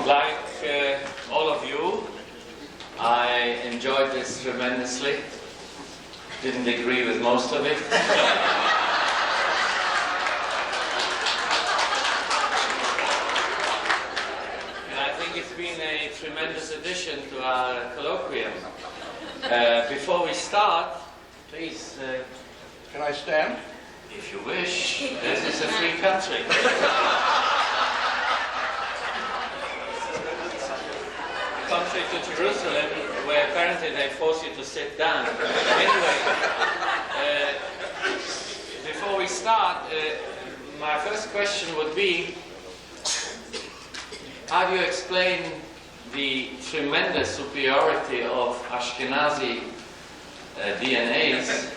Like all of you, I enjoyed this tremendously. Didn't agree with most of it. And I think it's been a tremendous addition to our colloquium. Before we start, please... Can I stand? If you wish. This is a free country. Contrary to Jerusalem, where apparently they force you to sit down. Anyway, before we start, my first question would be, how do you explain the tremendous superiority of Ashkenazi DNAs?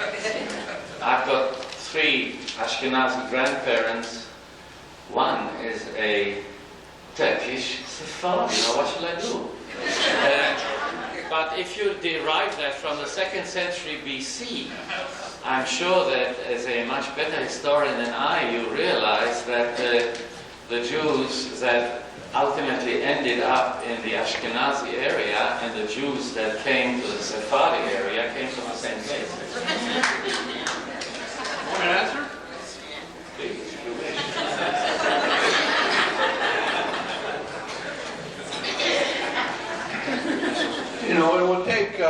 I've got 3 Ashkenazi grandparents. One is a Turkish Sephardi. What shall I do? But if you derive that from the 2nd century BC, I'm sure that as a much better historian than I, you realize that the Jews that ultimately ended up in the Ashkenazi area and the Jews that came to the Sephardi area came from the same place. Want an answer? Please, if you wish. You know, it will take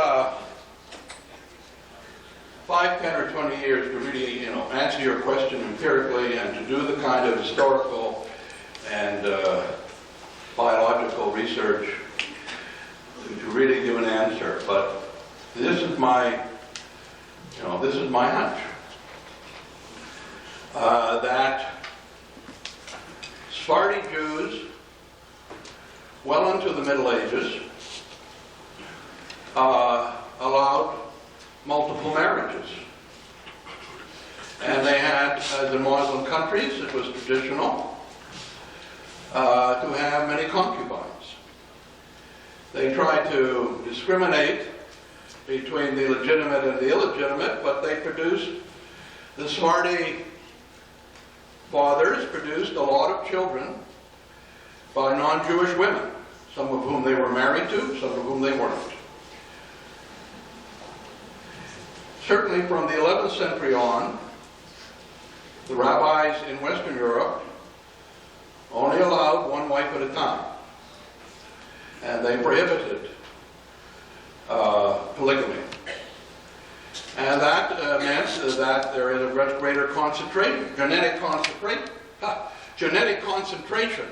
5, 10, or 20 years to really, answer your question empirically and to do the kind of historical and biological research to really give an answer. But this is my, hunch. That Sephardi Jews, well into the Middle Ages, allowed multiple marriages. And they had, as in Muslim countries, it was traditional to have many concubines. They tried to discriminate between the legitimate and the illegitimate, but they produced, the Sephardi fathers produced a lot of children by non-Jewish women, some of whom they were married to, some of whom they weren't. Certainly from the 11th century on, the rabbis in Western Europe only allowed one wife at a time, and they prohibited polygamy. And that meant that there is a much greater concentration, genetic concentration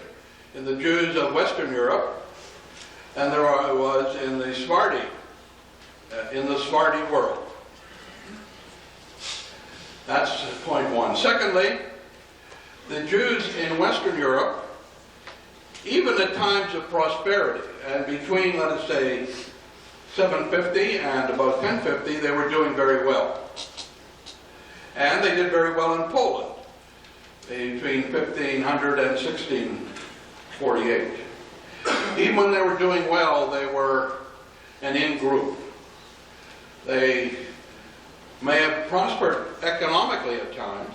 in the Jews of Western Europe than there was in the Sephardi world. That's point one. Secondly, the Jews in Western Europe, even at times of prosperity, and between, let us say, 750 and about 1050, they were doing very well. And they did very well in Poland, between 1500 and 1648. Even when they were doing well, they were an in-group. They may have prospered economically at times.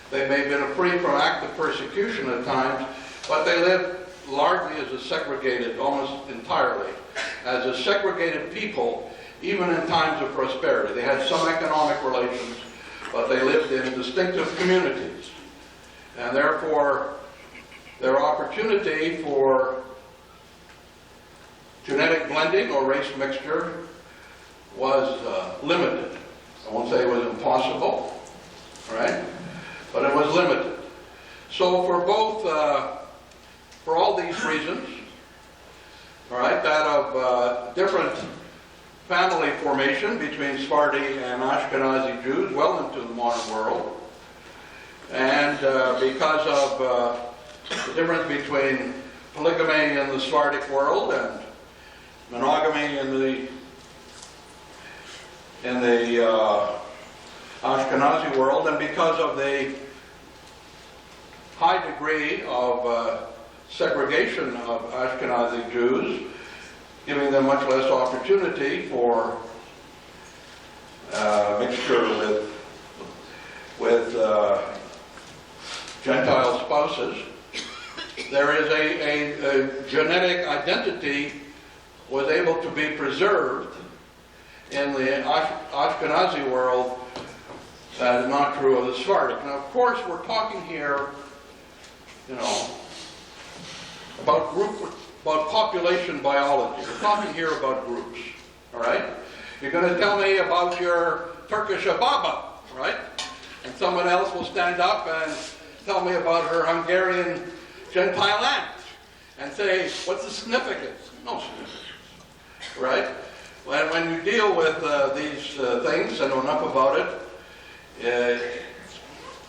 They may have been free from active persecution at times, but they lived largely as a segregated, almost entirely, as a segregated people, even in times of prosperity. They had some economic relations, but they lived in distinctive communities. And therefore, their opportunity for genetic blending or race mixture was limited. I won't say it was impossible, right? But it was limited. So for both, for all these reasons, all right, that of different family formation between Sephardi and Ashkenazi Jews well into the modern world, and because of the difference between polygamy in the Sephardic world and monogamy in the Ashkenazi world, and because of the high degree of segregation of Ashkenazi Jews, giving them much less opportunity for mixture with Gentile spouses, there is a genetic identity was able to be preserved in the Ashkenazi world that is not true of the Sephardic. Now, of course, we're talking here, about population biology. We're talking here about groups, all right? You're going to tell me about your Turkish Ababa, right? And someone else will stand up and tell me about her Hungarian Gentile aunt and say, what's the significance? No significance, right? When you deal with these things, I know enough about it,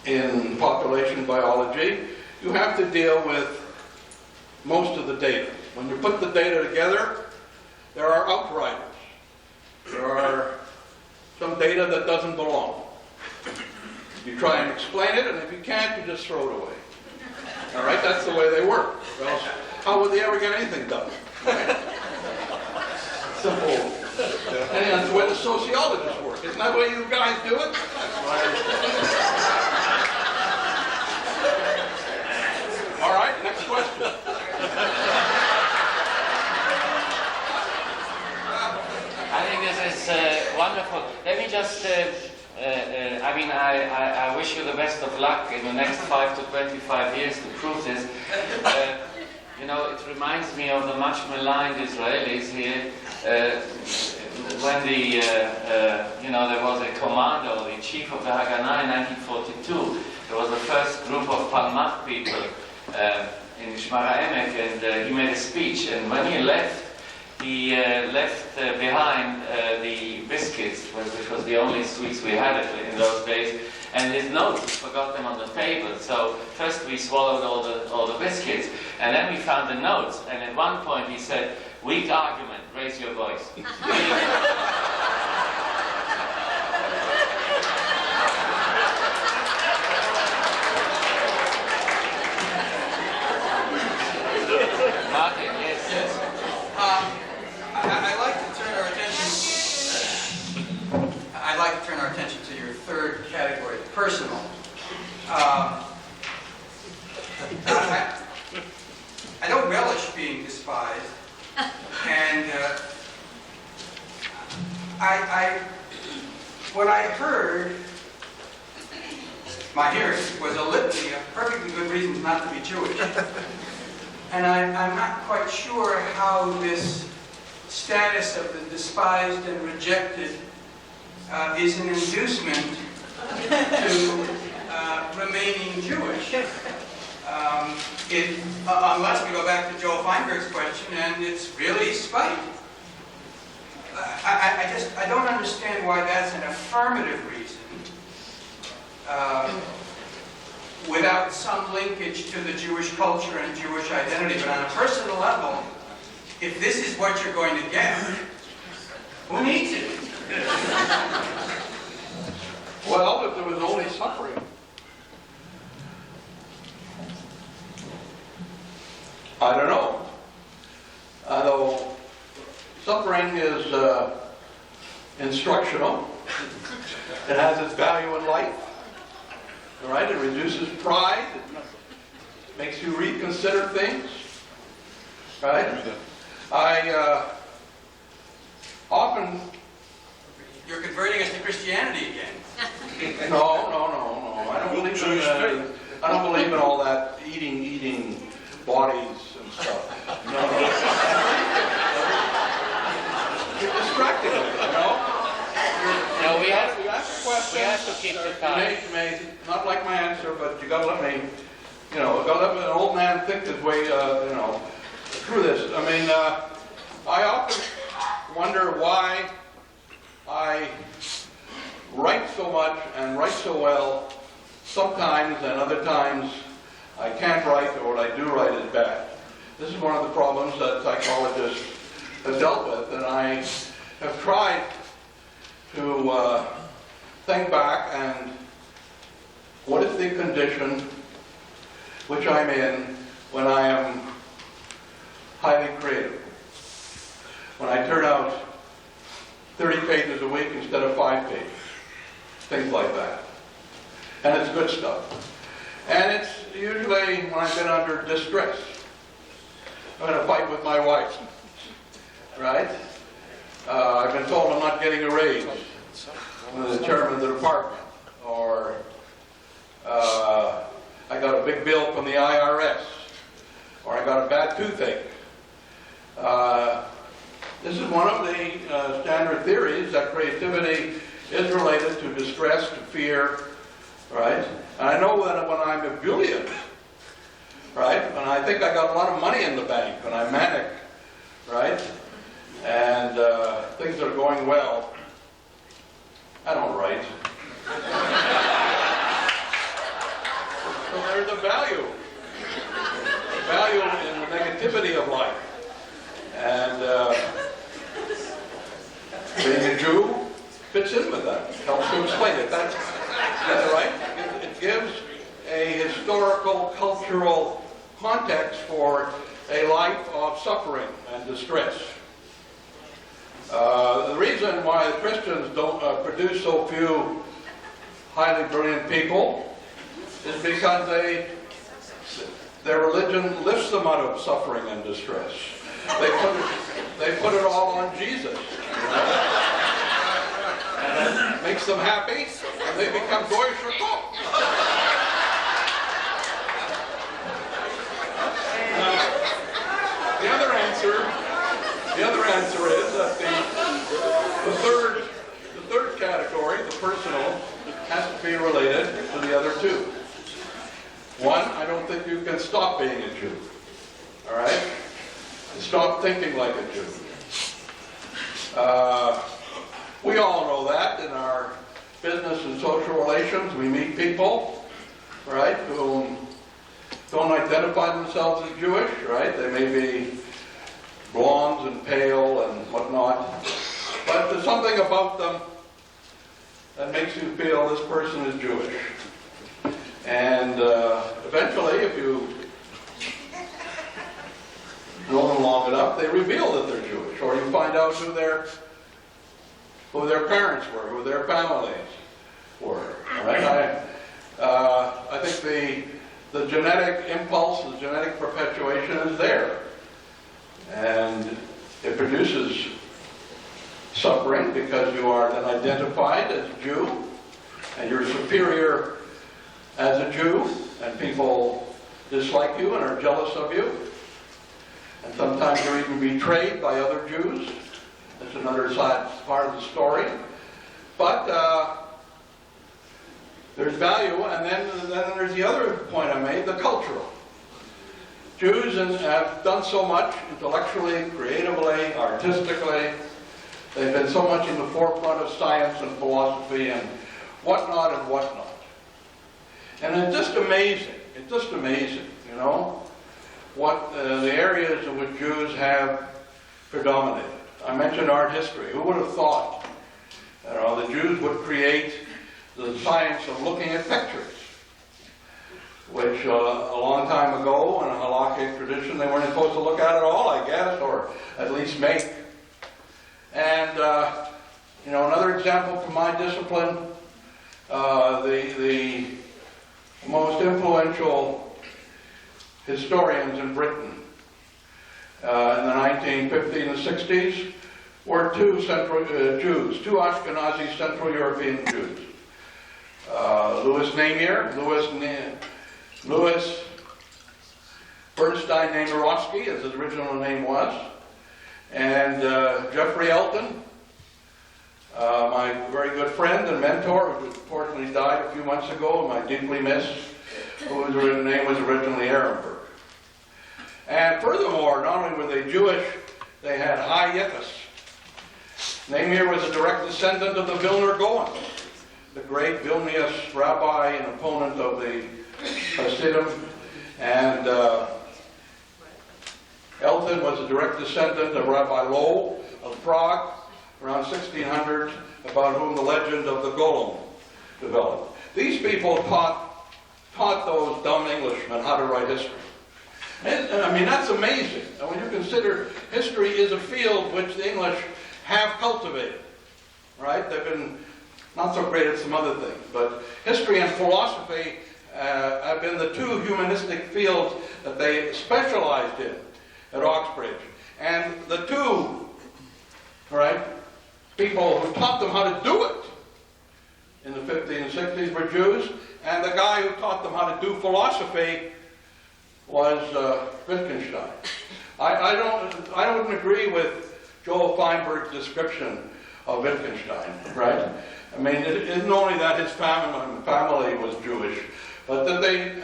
in population biology, you have to deal with most of the data. When you put the data together, there are outriders. There are some data that doesn't belong. You try and explain it, and if you can't, you just throw it away. All right? That's the way they work. Or else, how would they ever get anything done? Right? Simple. And that's the way the sociologists work. Isn't that the way you guys do it? All right, next question. I think this is wonderful. Let me just, I wish you the best of luck in the next 5 to 25 years to prove this. It reminds me of the much maligned Israelis here. When there was a commando, the chief of the Haganah in 1942, there was the first group of Palmach people in Shmar HaEmek, and he made a speech, and when he left behind the biscuits, which was the only sweets we had in those days, and his notes, he forgot them on the table. So first we swallowed all the biscuits, and then we found the notes, and at one point he said, "Weak argument, raise your voice." Martin, yes. I'd like to turn our attention to your third category, personal. I don't relish being despised, and what I heard, my hearing, was a litany of perfectly good reasons not to be Jewish. And I'm not quite sure how this status of the despised and rejected is an inducement to remaining Jewish. Unless we go back to Joel Feinberg's question, and it's really spite. I don't understand why that's an affirmative reason without some linkage to the Jewish culture and Jewish identity. But on a personal level, if this is what you're going to get, who needs it? Well, if there was only suffering. I don't know. Although suffering is instructional. It has its value in life. All right? It reduces pride. It makes you reconsider things. Right? I often... You're converting us to Christianity again. No. I don't believe in all that eating bodies and stuff. No. You're distracted, No, we have You ask a question. We have to keep the time. You may not like my answer, but you got to let me, got to let an old man think his way, through this. I often wonder why I write so much and write so well sometimes, and other times I can't write, or what I do write is bad. This is one of the problems that psychologists have dealt with, and I have tried to think back and what is the condition which I'm in when I am highly creative. When I turn out 30 pages a week instead of 5 pages. Things like that. And it's good stuff. And usually when I've been under distress. I'm in a fight with my wife, right? I've been told I'm not getting a raise from the chairman of the department, or I got a big bill from the IRS, or I got a bad toothache. This is one of the standard theories that creativity is related to distress, to fear, right? And I know that when I'm ebullient, right, when I think I got a lot of money in the bank, when I'm manic, right, and things are going well, I don't write. So there's a value in the negativity of life. And being a Jew fits in with that, helps to explain it. That's right. It gives a historical, cultural context for a life of suffering and distress. The reason why the Christians don't produce so few highly brilliant people is because their religion lifts them out of suffering and distress. They put it all on Jesus. And it makes them happy, and they become goy shakok. The other answer is that the third category, the personal, has to be related to the other two. One, I don't think you can stop being a Jew. All right? Stop thinking like a Jew. We all know that in our business and social relations. We meet people, right, who don't identify themselves as Jewish, right? They may be blondes and pale and whatnot, but there's something about them that makes you feel this person is Jewish. And eventually, if you know them long enough, they reveal that they're Jewish, or you find out who their parents were, who their families were. Right? I think the genetic impulse, the genetic perpetuation is there, and it produces suffering because you are then identified as a Jew, and you're superior as a Jew, and people dislike you and are jealous of you. And sometimes you're even betrayed by other Jews. That's another side, part of the story. But there's value, and then there's the other point I made, the cultural. Jews have done so much intellectually, creatively, artistically. They've been so much in the forefront of science and philosophy and whatnot and whatnot. And it's just amazing, you know, what the areas in which Jews have predominated. I mentioned art history. Who would have thought the Jews would create the science of looking at pictures, which a long time ago in a halakhic tradition they weren't supposed to look at all, I guess, or at least make. And another example from my discipline, the most influential historians in Britain in the 1950s and 60s were two Ashkenazi Central European Jews. Louis Bernstein Nemirovsky, as his original name was, and Jeffrey Elton, my very good friend and mentor, who unfortunately died a few months ago, whom I deeply miss, whose name was originally Ehrenberg. And furthermore, not only were they Jewish, they had high yichus. Nehemiah was a direct descendant of the Vilna Gaon, the great Vilnius rabbi and opponent of the Hasidim, and Elton was a direct descendant of Rabbi Loew of Prague, around 1600, about whom the legend of the Golem developed. These people taught those dumb Englishmen how to write history. And I mean, that's amazing. And when you consider history is a field which the English have cultivated, right? They've been not so great at some other things, but history and philosophy have been the two humanistic fields that they specialized in at Oxbridge. And the two, all right, people who taught them how to do it in the 50s and 60s were Jews, and the guy who taught them how to do philosophy was Wittgenstein. I don't agree with Joel Feinberg's description of Wittgenstein, right? I mean, it isn't only that his family was Jewish, but that they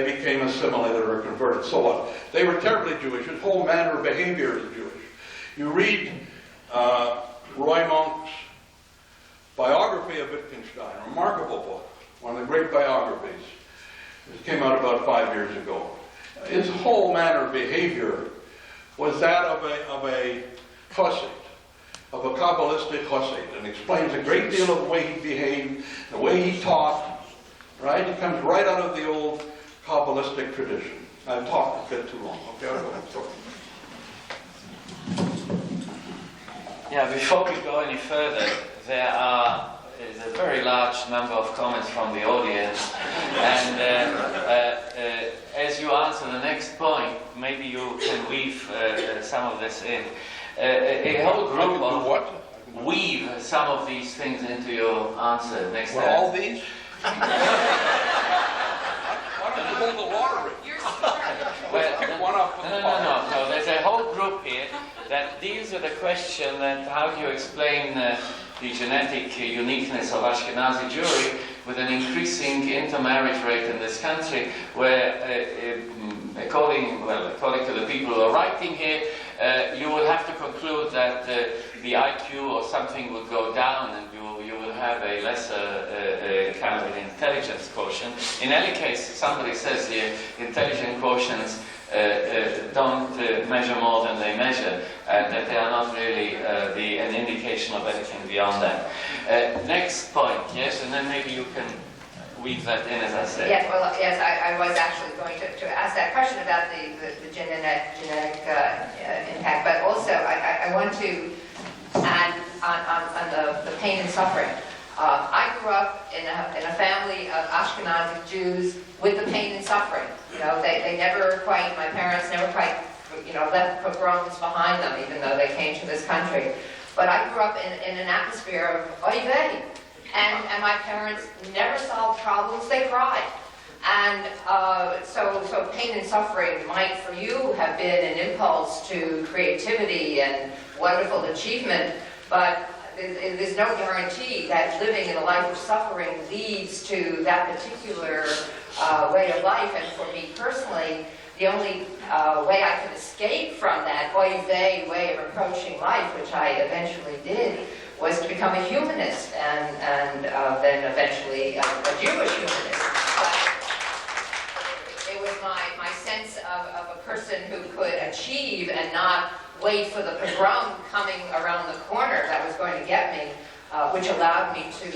became assimilated or converted, so on. They were terribly Jewish. His whole manner of behavior is Jewish. You read Roy Monk's biography of Wittgenstein, a remarkable book, one of the great biographies. It came out about 5 years ago. His whole manner of behavior was that of a Husite, of a Kabbalistic Husite, and explains a great deal of the way he behaved, the way he taught, right? It comes right out of the old Kabbalistic tradition. I've talked a bit too long. Okay, I'll go. Sorry. Yeah, before we go any further, there is a very large number of comments from the audience, and as you answer the next point, maybe you can weave some of this in. A whole group of weave some of these things into your answer next time. All these? Why don't you hold the lottery? Well, pick one up. No. There's a whole group here that deals with the question that how do you explain the genetic uniqueness of Ashkenazi Jewry with an increasing intermarriage rate in this country, where according to the people who are writing here, you will have to conclude that the IQ or something will go down, and you will have a lesser kind of an intelligence quotient. In any case, somebody says here, intelligence quotients don't measure more than they measure, and that they are not really an indication of anything beyond that. Next point, yes, and then maybe you can weave that in, as I said. Yes, well, yes, I was actually going to ask that question about the genetic impact, but also I want to add on the pain and suffering. I grew up in a family of Ashkenazi Jews with the pain and suffering. You know, they never quite, my parents never quite, left pogroms behind them, even though they came to this country. But I grew up in an atmosphere of oy vey. And my parents never solved problems, they cried. And so pain and suffering might, for you, have been an impulse to creativity and wonderful achievement, but there's no guarantee that living in a life of suffering leads to that particular way of life. And for me personally, the only way I could escape from that oy vey way of approaching life, which I eventually did, was to become a humanist, and then eventually a Jewish humanist. But it was my sense of a person who could achieve and not wait for the pogrom coming around the corner that was going to get me, which allowed me to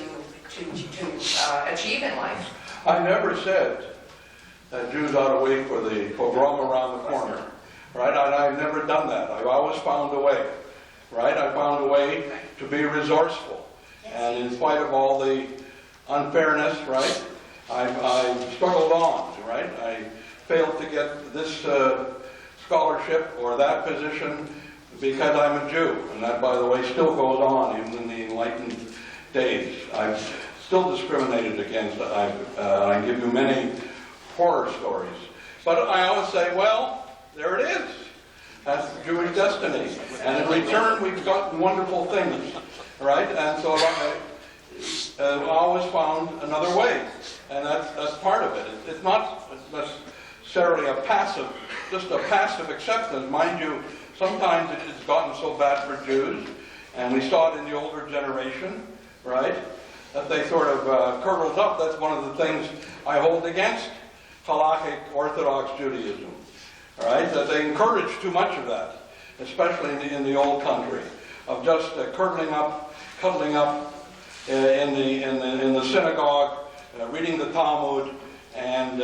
achieve in life. I never said that Jews ought to wait for the pogrom around the corner, right? I've never done that. I've always found a way. Right? I found a way to be resourceful. And in spite of all the unfairness, right, I struggled on, right? I failed to get this scholarship or that position because I'm a Jew. And that, by the way, still goes on even in the Enlightened days. I've still discriminated against. I give you many horror stories. But I always say, well, there it is. That's the Jewish destiny. And in return, we've gotten wonderful things, right? And so I always found another way. And that's part of it. It's not necessarily just a passive acceptance. Mind you, sometimes it's gotten so bad for Jews, and we saw it in the older generation, right? That they sort of curdled up. That's one of the things I hold against Halachic Orthodox Judaism. All right, that they encourage too much of that, especially in the old country, of just cuddling up in the synagogue, reading the Talmud, and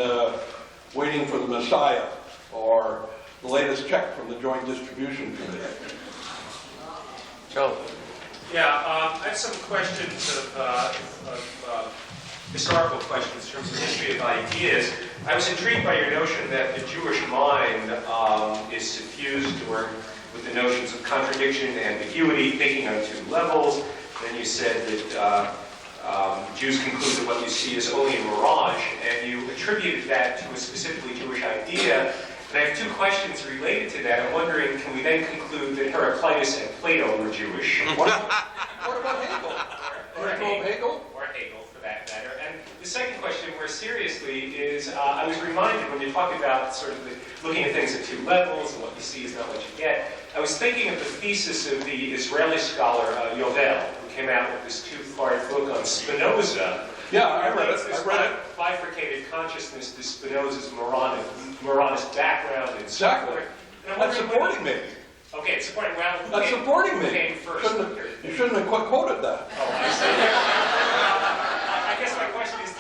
waiting for the Messiah or the latest check from the Joint Distribution Committee. Joe. Yeah, I have some questions of historical questions in terms of history of ideas. I was intrigued by your notion that the Jewish mind is suffused with the notions of contradiction and ambiguity, thinking on two levels. Then you said that Jews conclude that what you see is only a mirage, and you attributed that to a specifically Jewish idea. And I have two questions related to that. I'm wondering, can we then conclude that Heraclitus and Plato were Jewish? What about Hegel? Or Hegel, for that matter. And the second question, more seriously, is I was reminded when you talk about sort of looking at things at two levels and what you see is not what you get. I was thinking of the thesis of the Israeli scholar Yovel, who came out with this two-part book on Spinoza. Yeah, I read it. Bifurcated consciousness to Spinoza's Moronist background and so forth. That's supporting me. Okay, it's supporting. Well, that's supporting me. Came first? You shouldn't have quoted that. Oh, I see. I guess my question is,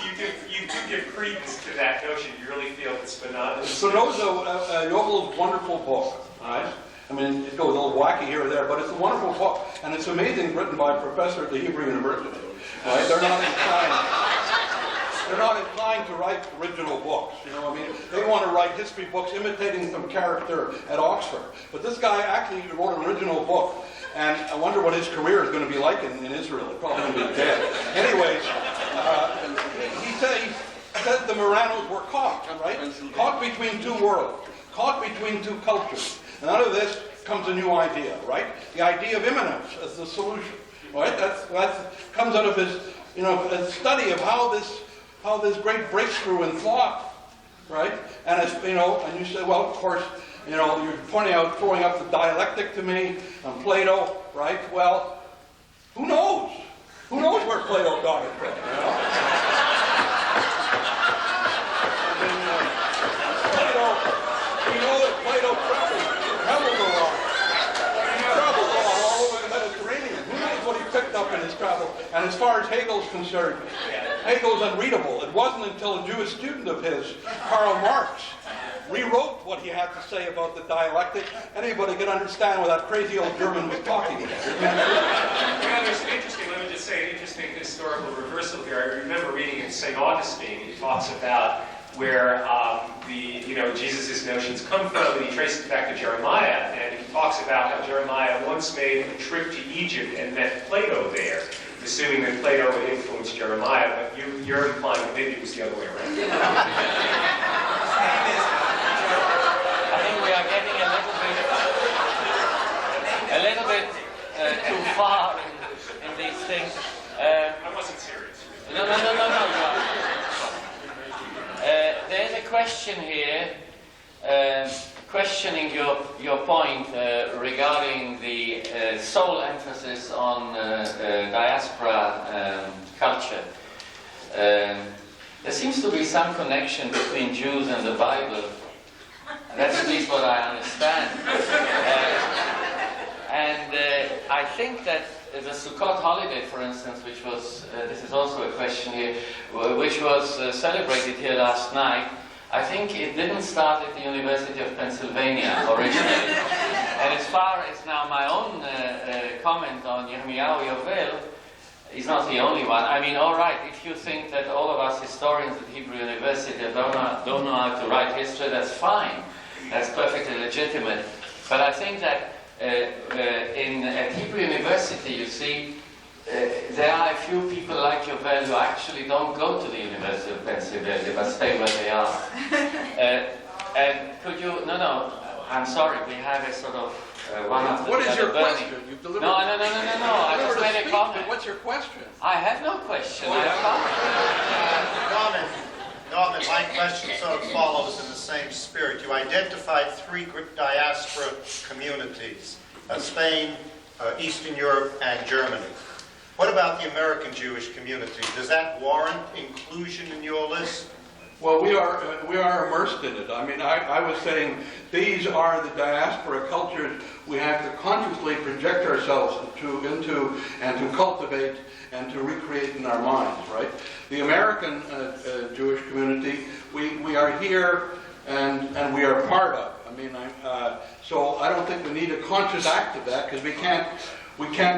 you do give credence to that notion? You really feel that Spinoza, Yovel's wonderful book, right? I mean, it goes a little wacky here or there, but it's a wonderful book, and it's amazing, written by a professor at the Hebrew University. Right? They're not inclined to write original books. You know, I mean, they want to write history books imitating some character at Oxford. But this guy actually wrote an original book, and I wonder what his career is going to be like in Israel. It's probably going to be dead. Anyways, he said the Marranos were caught, right? Caught between two worlds, caught between two cultures. And out of this comes a new idea, right? The idea of immanence as the solution, right? That comes out of his, a study of how this great breakthrough in thought, right? And it's, and you say, well, of course, you're pointing out, throwing up the dialectic to me and Plato, right? Well, who knows? Who knows where Plato got it from? We know that Plato traveled a lot. He traveled a lot all over the Mediterranean. Who knows what he picked up in his travel? And as far as Hegel's concerned, Hegel's unreadable. It wasn't until a Jewish student of his, Karl Marx, rewrote what he had to say about the dialectic. Anybody could understand what that crazy old German was talking about. There's an interesting, let me just say, an interesting historical reversal here. I remember reading in St. Augustine, he talks about where Jesus' notions come from, and he traces it back to Jeremiah, and he talks about how Jeremiah once made a trip to Egypt and met Plato there, assuming that Plato would influence Jeremiah, but you're implying that maybe it was the other way around. I think we are getting a little bit too far in these things. I wasn't serious. No. There's a question here, questioning your point regarding the sole emphasis on diaspora culture. There seems to be some connection between Jews and the Bible. That's at least what I understand. I think that the Sukkot holiday, for instance, which was, this is also a question here, which was celebrated here last night, I think it didn't start at the University of Pennsylvania originally. And as far as now my own comment on Yirmiyahu Yovel, he's not the only one. I mean, all right, if you think that all of us historians at Hebrew University don't know how to write history, that's fine. That's perfectly legitimate. But I think that at Hebrew University, you see, there are a few people like Yovel who actually don't go to the University of Pennsylvania, but stay where they are. And could you... No, I'm sorry, we have a sort of one of the... What is your burning. question? You've delivered... No, I just made a comment. What's your question? I have no question. I have Norman, my question sort of follows in the same spirit. You identified three diaspora communities, Spain, Eastern Europe, and Germany. What about the American Jewish community? Does that warrant inclusion in your list? Well, we are immersed in it. I mean, I was saying these are the diaspora cultures we have to consciously project ourselves into and to cultivate and to recreate in our minds, right? The American Jewish community, we are here and we are part of. I mean, so I don't think we need a conscious act of that because we can't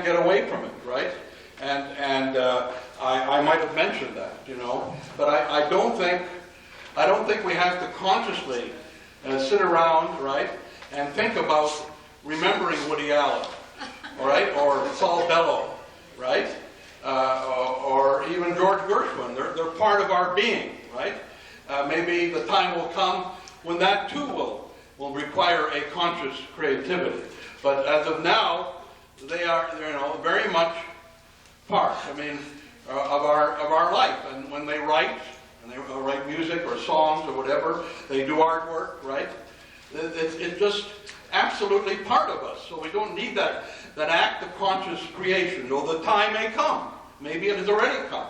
get away from it, right? And I might have mentioned that, you know. But I don't think we have to consciously sit around, right, and think about remembering Woody Allen, all right, or Saul Bellow, right, or even George Gershwin. They're part of our being, right? Maybe the time will come when that too will require a conscious creativity. But as of now, they are, you know, very much part, I mean, of our life. And when they write, and they write music or songs or whatever, they do artwork, right? It's just absolutely part of us. So we don't need that act of conscious creation. Though the time may come, maybe it has already come,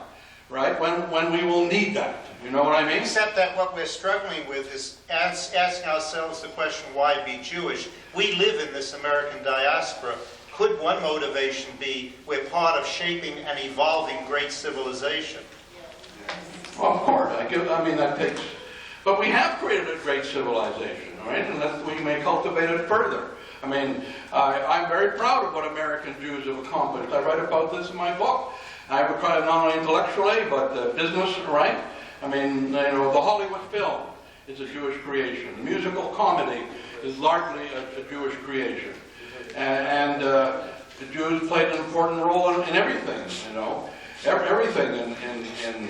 right? When we will need that. You know what I mean? Except that what we're struggling with is asking ourselves the question, why be Jewish? We live in this American diaspora. Could one motivation be we're part of shaping and evolving great civilization? Well, of course. I mean, that takes... But we have created a great civilization, right? And that we may cultivate it further. I mean, I'm very proud of what American Jews have accomplished. I write about this in my book. I've tried not only intellectually, but business, right? I mean, you know, the Hollywood film is a Jewish creation. The musical comedy is largely a Jewish creation. And the Jews played an important role in everything, you know, everything in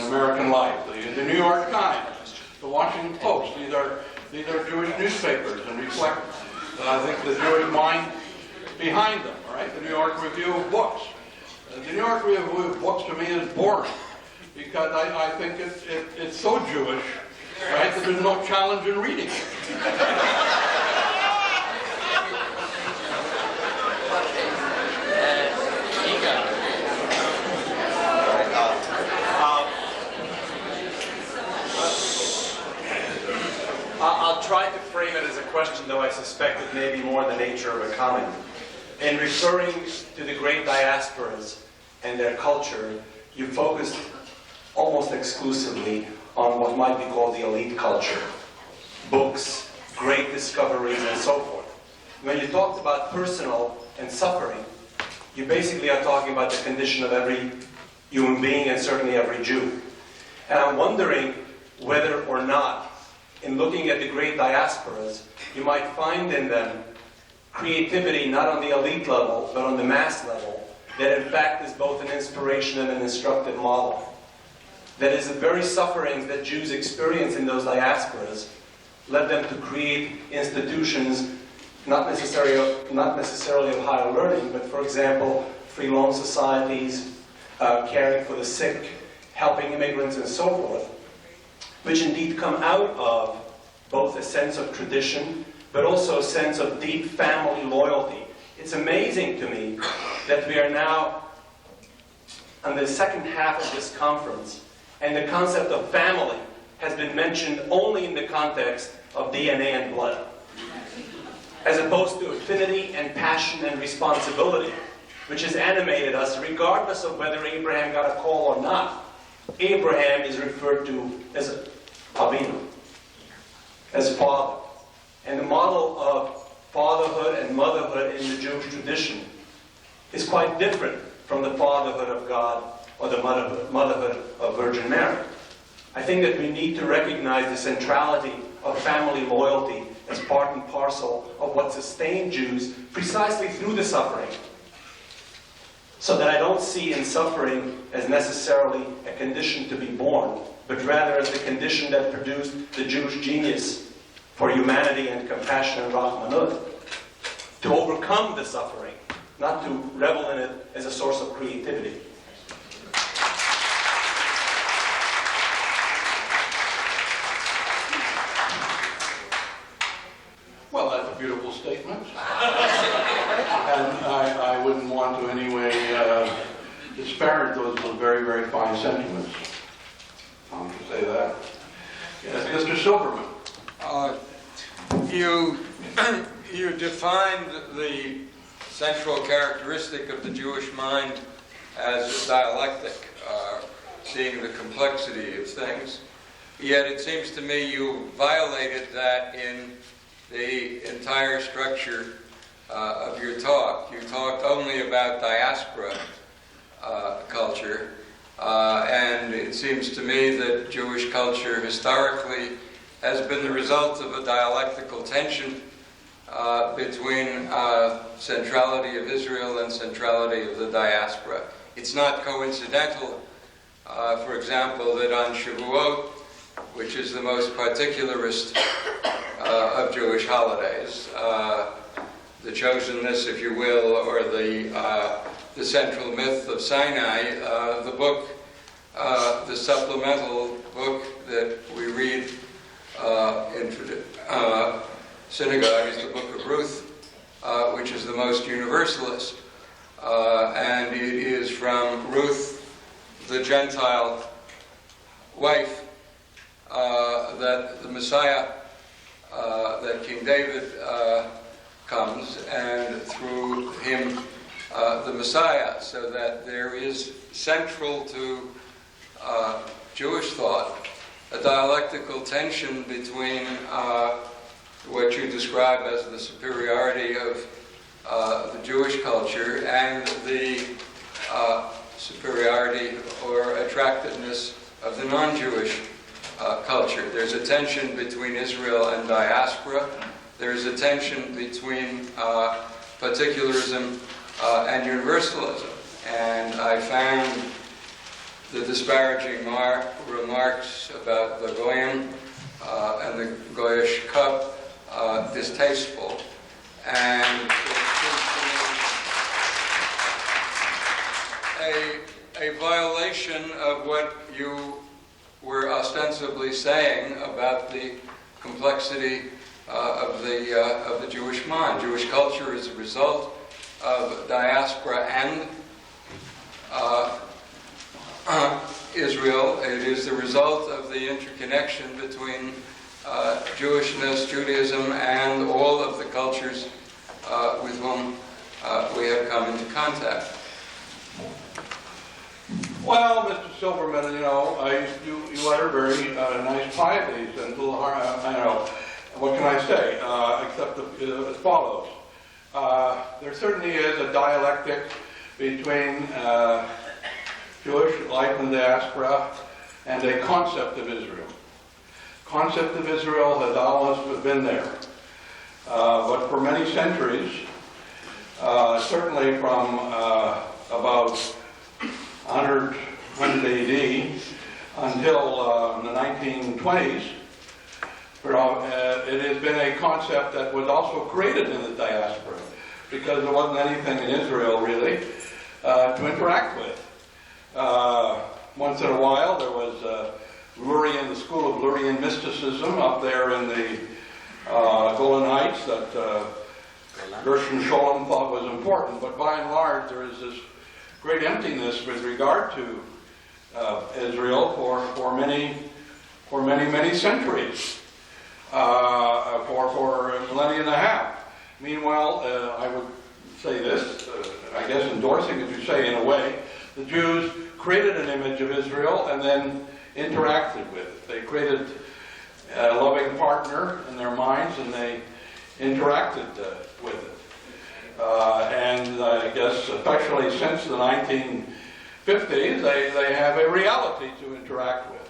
American life. The New York Times, the Washington Post, these are Jewish newspapers and reflect, I think, the Jewish mind behind them, all right? The New York Review of Books. The New York Review of Books to me is boring because I think it's so Jewish, right, that there's no challenge in reading it. I'll try to frame it as a question, though I suspect it may be more the nature of a comment. In referring to the great diasporas and their culture, you focused almost exclusively on what might be called the elite culture. Books, great discoveries, and so forth. When you talked about personal and suffering, you basically are talking about the condition of every human being and certainly every Jew. And I'm wondering whether or not, in looking at the great diasporas, you might find in them creativity not on the elite level, but on the mass level, that in fact is both an inspiration and an instructive model. That is, the very sufferings that Jews experience in those diasporas led them to create institutions not necessarily of higher learning, but for example, free loan societies, caring for the sick, helping immigrants and so forth, which indeed come out of both a sense of tradition, but also a sense of deep family loyalty. It's amazing to me that we are now on the second half of this conference, and the concept of family has been mentioned only in the context of DNA and blood, as opposed to affinity and passion and responsibility, which has animated us regardless of whether Abraham got a call or not. Abraham is referred to as Avinu, as father. And the model of fatherhood and motherhood in the Jewish tradition is quite different from the fatherhood of God or the motherhood of Virgin Mary. I think that we need to recognize the centrality of family loyalty as part and parcel of what sustained Jews precisely through the suffering. So that I don't see in suffering as necessarily a condition to be born, but rather as the condition that produced the Jewish genius for humanity and compassion and Rahmanut, to overcome the suffering, not to revel in it as a source of creativity. Well, that's a beautiful statement. And I wouldn't want to in any way disparage those very, very fine sentiments. I'm going to say that. Yes, Mr. Silverman. You defined the central characteristic of the Jewish mind as dialectic, seeing the complexity of things. Yet it seems to me you violated that in the entire structure of your talk. You talked only about diaspora culture. And it seems to me that Jewish culture historically has been the result of a dialectical tension between centrality of Israel and centrality of the diaspora. It's not coincidental, for example, that on Shavuot, which is the most particularist of Jewish holidays, the chosenness, if you will, or the central myth of Sinai, the book, the supplemental book that we read in synagogue is the Book of Ruth, which is the most universalist. And it is from Ruth, the Gentile wife, that the Messiah, that King David comes, and through him the Messiah, so that there is central to Jewish thought a dialectical tension between what you describe as the superiority of the Jewish culture and the superiority or attractiveness of the non-Jewish culture. There's a tension between Israel and diaspora. There's a tension between particularism and universalism. And I found the disparaging remarks about the Goyim and the Goyish cup distasteful. And it seems to me a violation of what you were ostensibly saying about the complexity of the Jewish mind. Jewish culture is a result of diaspora and Israel. It is the result of the interconnection between Jewishness, Judaism, and all of the cultures with whom we have come into contact. Well, Mr. Silverman, you utter very nice pieties, and what can I say, except as follows. There certainly is a dialectic between Jewish life in the diaspora and a concept of Israel. Concept of Israel has always been there. But for many centuries, certainly from about 100 AD until the 1920s, it has been a concept that was also created in the diaspora because there wasn't anything in Israel really to interact with. Once in a while there was the school of Lurian mysticism up there in the Golan Heights that Gershon Scholem thought was important, but by and large there is this great emptiness with regard to Israel for many centuries, for a millennia and a half. Meanwhile, I would say this, I guess endorsing, as you say, in a way, the Jews created an image of Israel and then interacted with it. They created a loving partner in their minds and they interacted with it. And I guess especially since the 1950s, they have a reality to interact with.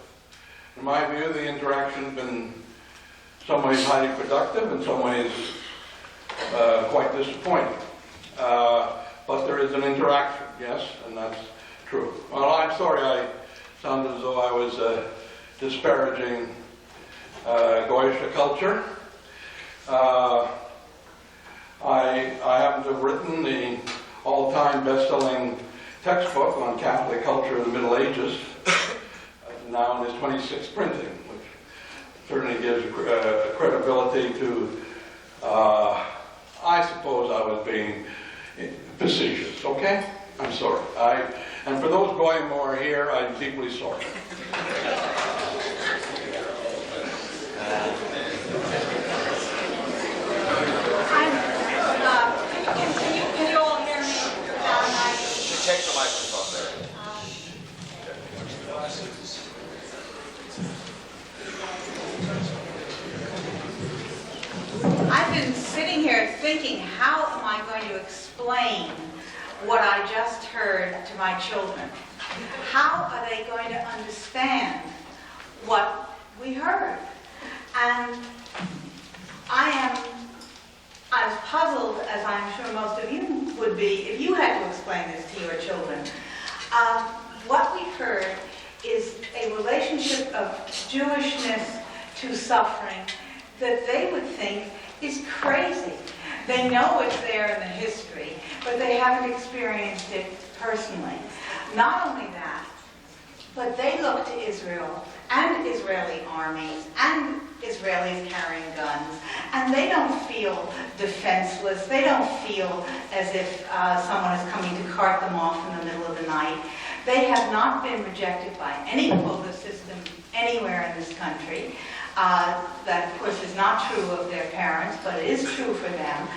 In my view, the interaction has been in some ways highly productive, in some ways quite disappointing. But there is an interaction, yes, and that's true. Well, I'm sorry I sounded as though I was disparaging Goyish culture. I happen to have written the all-time best-selling textbook on Catholic culture in the Middle Ages, now in its 26th printing, which certainly gives credibility to, I suppose I was being facetious, okay? I'm sorry. And for those Goyim who are here, I'm deeply sorry. Can you all hear me? Take the microphone there. I've been sitting here thinking, how am I going to explain what I just heard to my children? How are they going to understand what we heard? And I am as puzzled as I'm sure most of you would be if you had to explain this to your children. What we heard is a relationship of Jewishness to suffering that they would think is crazy. They know it's there in the history, but they haven't experienced it personally. Not only that, but they look to Israel and Israeli armies and Israelis carrying guns, and they don't feel defenseless. They don't feel as if someone is coming to cart them off in the middle of the night. They have not been rejected by any quota system anywhere in this country. That, of course, is not true of their parents, but it is true for them.